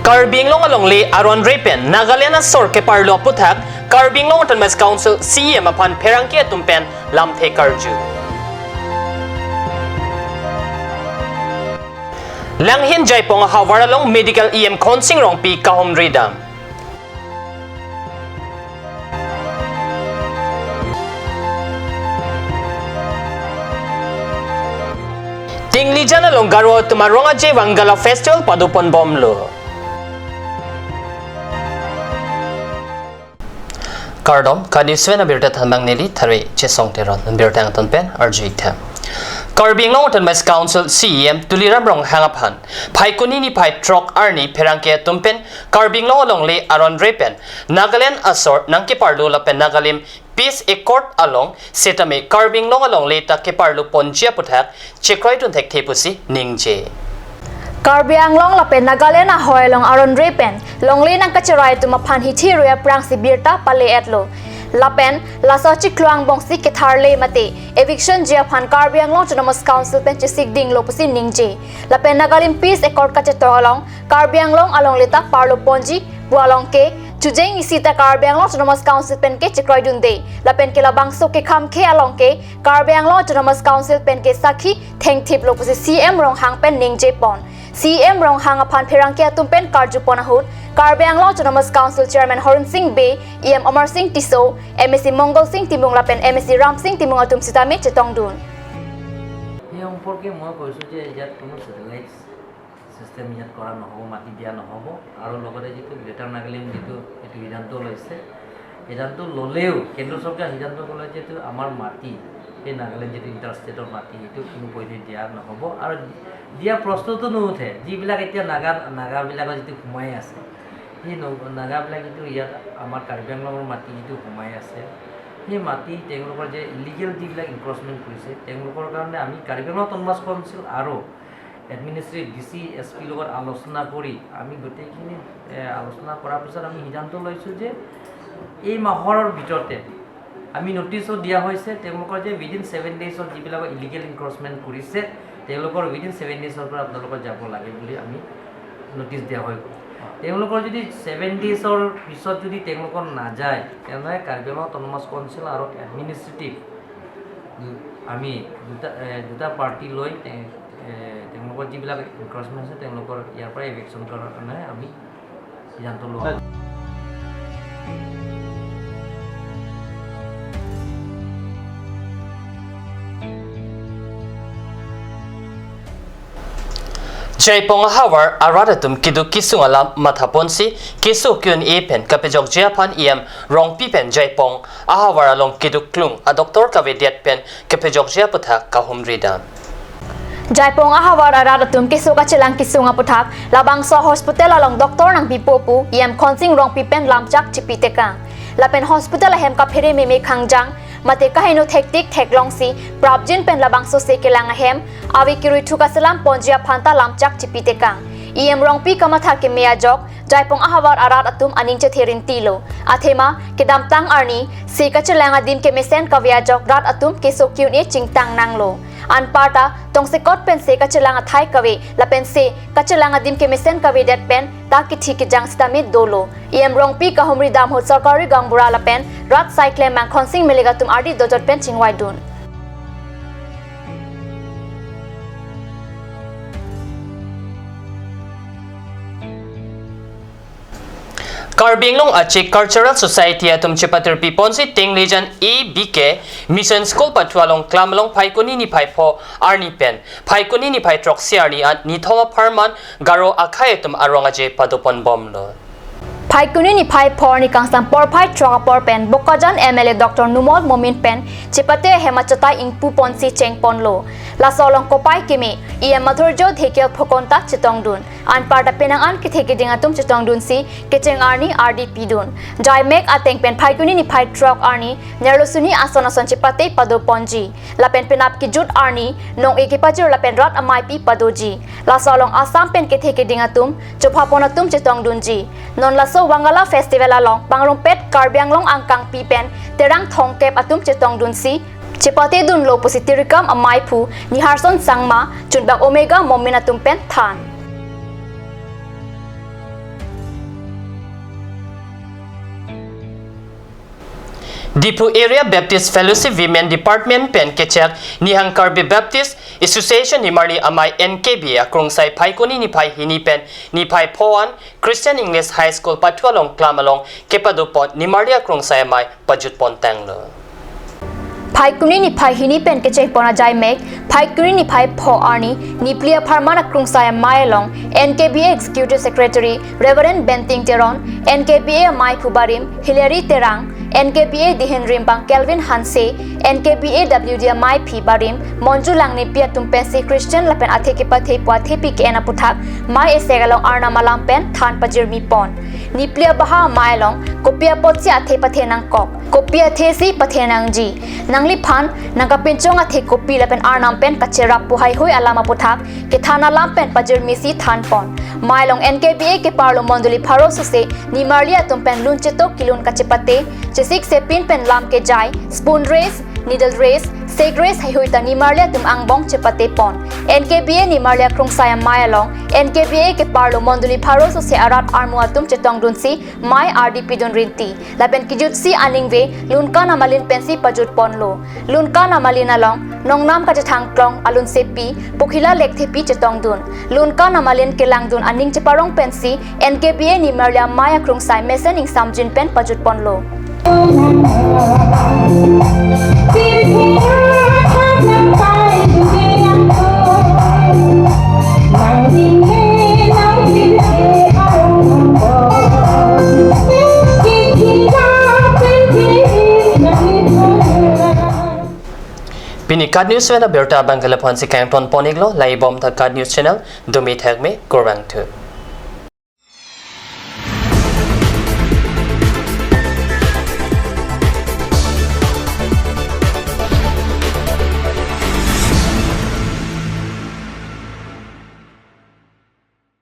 Karbinglong alongli aron repen Nagaland asor ke parlo puthak Karbinglong Autonomous Council CEM apan perangki tumpen lamthe karju. Langhin Jaipong hawaralong medical EM konsing rong pi kahom ridam. Tinglijan along garo tumaronga je Wangala Festival padupon bomlo. Kardom kadiswen abirta thanbang neli thare chesong teron abirta ang tonpen arjuita. Karbinglong Autonomous Council CEM tuliram rong hangaphan phaikuni ni phai trok arni pherangke tumpen Karbinglong alongle aron repen Nagaland asor nangki parlo lapen Nagalim Peace Accord along setame Karbinglong alongle ta ke parlo ponjia puthak chekroi tun thek thepusi ningje. Karbianglong lapen Nagaland ahoylong aron repen longli nang kachirai tumaphan hithiruya prang sibirta pale etlo lapen laso chikluang bongsi ketharle mate eviction jia phan Karbianglong Autonomous Council pen chisik ding lopusi ningje lapen Nagalim Peace Accord ka chetolong Karbianglong along leta parlo ponji bualong ke chujeng isita Karbianglong Autonomous Council pen ke chikroi dunde lapen ke labangso ke kham ke along ke Karbianglong Autonomous Council pen ke sakhi thengthip lopusi CM rong hang pen ningje pon CM rong hang aphan phirangkia tumpen karju ponahut Karbianglong Autonomous Council Chairman Horun Singh Be EM Amar Singh Tiso MSC Mongol Singh Timung lapen MSC Ram Singh Timung atum sitame chetong dun Yung porque mo কৈছো যে ইয়াত কোনো satellite system ইয়াত কৰা নহব মাটি দিয়া নহব আৰু লগতে যেটো গ্ৰেটাৰ নাগালেণ্ড যেটো এটো সিদ্ধান্ত লৈছে সিদ্ধান্ত ললেও কেন্দ্ৰ চৰকাৰ সিদ্ধান্ত কলে যেটো আমাৰ মাটি এই নাগালেণ্ড যেটো ইন্টাৰষ্টেটৰ মাটি এটো কোনো পইতে দিয়া নহব আৰু দিয়া প্ৰশ্নটো নুঠে যিবিলাক এতিয়া নাগাবিলাকৰ যেটো ঘুমাই আছে এই নাগাবিলাক যেটো ইয়াত আমাৰ কাৰ্বিআংলঙৰ মাটি যেটো ঘুমাই আছে এই মাটি তেওঁলোকৰ যে ইলিগেল যিবিলাক এনক্ৰচমেন্ট কৰিছে তেওঁলোকৰ কাৰণে আমি কাৰ্বিআংলং অটোনমাস কাউন্সিল আৰু এডমিনিষ্ট্ৰেটিভ ডিসি এসপি লগত আলোচনা কৰি আমি গোটেইখিনি আলোচনা কৰাৰ পিছত আমি সিদ্ধান্ত লৈছো যে এই মাহৰ ভিতৰতে আমি নোটিছো দিয়া হৈছে তেওঁলোকৰ যে উইদিন 7 ডেজৰ যিবিলাক ইলিগেল এনক্ৰচমেন্ট কৰিছে তেওঁলোকৰ উইদিন 7 ডেজৰ পৰা আপোনালোকৰ যাব লাগে বুলি আমি নোটিছ দিয়া হয় তেওঁলোকৰ যদি 7 ডেজৰ পিছত যদি তেওঁলোকৰ না যায় তেনে কাৰ্বিআংলং অটোনমাস কাউন্সিল আৰু এডমিনিষ্ট্ৰেটিভ আমি দুটা পাৰ্টি লৈ তেওঁলোকৰ যিবিলাক এনক্ৰচমেন্ট আছে তেওঁলোকৰ ইয়াৰ পৰা এভিকচন কৰাৰ কাৰণে আমি সিদ্ধান্ত লোৱা Jaipong hawar aradatum kidu kisung alam mathaponsi kisu kyun epen kapejok japan EM rong pipen Jaipong ahawar along kidu klung a doktor kavediat pen kapejok japutha kahum ridam Jaipong ahawar aradatum kisu kachilang kisunga puthak labang so hospital along doktor nang bipopu EM konsing rong pipen lamchak chipiteka lapen hospital ahem ka phire meme khangjang mate kahino thektik theklongsi prabjin pen labang so sekelang ahem awi kirui thuka salam ponjia phanta lamchak chipiteka EM rong pi kamatha ke meya jok Jaipong ahawar arat atum aning che therin tilo athema kedam tang arni se kachilang adim ke mesen kavya jok rat atum ke sokyun e chingtang nanglo anparta tongse kot pen se kachilang athai kawe lapen se kachilang adim ke mesen kawe det pen taki thik jang stami dolo EM rong pi ka homri dam hot sarkari gangbura lapen rat cycle mang khonsing melega tum ardi dojot pen chingwai dun Karbinglong Achik Cultural Society atum chipatir piponsi Tinglijan EBK Mission School patwalong klamlong phaikuni ni phaipho arni pen phaikuni ni phai troksi arni at nithoma pharman garo akhai atum aronga je padupon bomlo Phaikuni ni phai phor ni kangsam por phai troka por pen Bokajan MLA Dr. Numol Momin pen chipate hemachatai ingpu ponsi chengpon lo la solong kopai kimi EM mathurjo thekel phokonta chitongdun anparta penang an ki theke dingatum chitongdun si kecheng arni RDP dun jai mek ateng pen phaikuni ni phai trok arni nerlosuni ason chipate pado ponji la pen penap ki jut arni nong ekipajur la pen rat amai pi padoji la solong asam pen ki theke dingatum chophaponatum chitongdun ji non la so Wangala Festival along Pangrongpet Karbianglong angkang pi pen terang thongkep atum chitongdun si Chipate dun lo positirikam amai phu niharson sangma chunbang omega mominatum pen than Dipu Area Baptist Fellowship Women Department pen kechak Nihang Karbi Baptist Association ni marni amai NKB akrong sai phai koni ni phai hini pen ni phai phoan Christian English High School patwalong klamalong kepadopon ni marni akrong sai amai pajut pon tanglo Phai kuni ni phai hini pen ke chei pona jai mek phai kuni ni phai pho arni ni plia pharmana krungsaya mailong NKBA Executive Secretary Reverend Benting Teron NKBA Mai Pubarim Hilary Terang NKBA Dihen Rimbang Kelvin Hanse NKBA WDA Mai P Barim Monju Langni Pia Tumpensi Christian Lapen Atheke Pathe Puathe Pi ke ena puthak Mai Esegalong Arna Malampen Than Pajir Mi Pon ni plia baha mailong kopia potsi athe pathe nang kok kopia thesi pathe nang ji nangli phan nangapinchong athe kopi lapen arnam pen kachera puhai hoi alama puthak ke thana lampen pajir misi than pon mailong NKBA ke parlo monduli pharo se ni marlia tumpen luncheto kilun kachepate chesik se pin pen lam ke jai spoon race needle race seg race hai hoi ta ni marlia tum angbong chepate pon NKBA ni marlia krungsaya mailong NKBA ke parlo monduli pharo se arab armua tum chetong dunsi mai RDP don rinti laben kijut si aningve lunka namalin pensi pajut ponlo lunka namalin along nongnam ka thang klong alun sepi pokhila lekthi pi chetong dun lunka namalin kelang dun aning cheparong pensi NKBA ni marlia maya krungsai mesen ing samjin pen pajut ponlo Pini Card News wena berta bangala pon si Kangton Poniglo lai bom ta Card News channel dumi thak me korang tu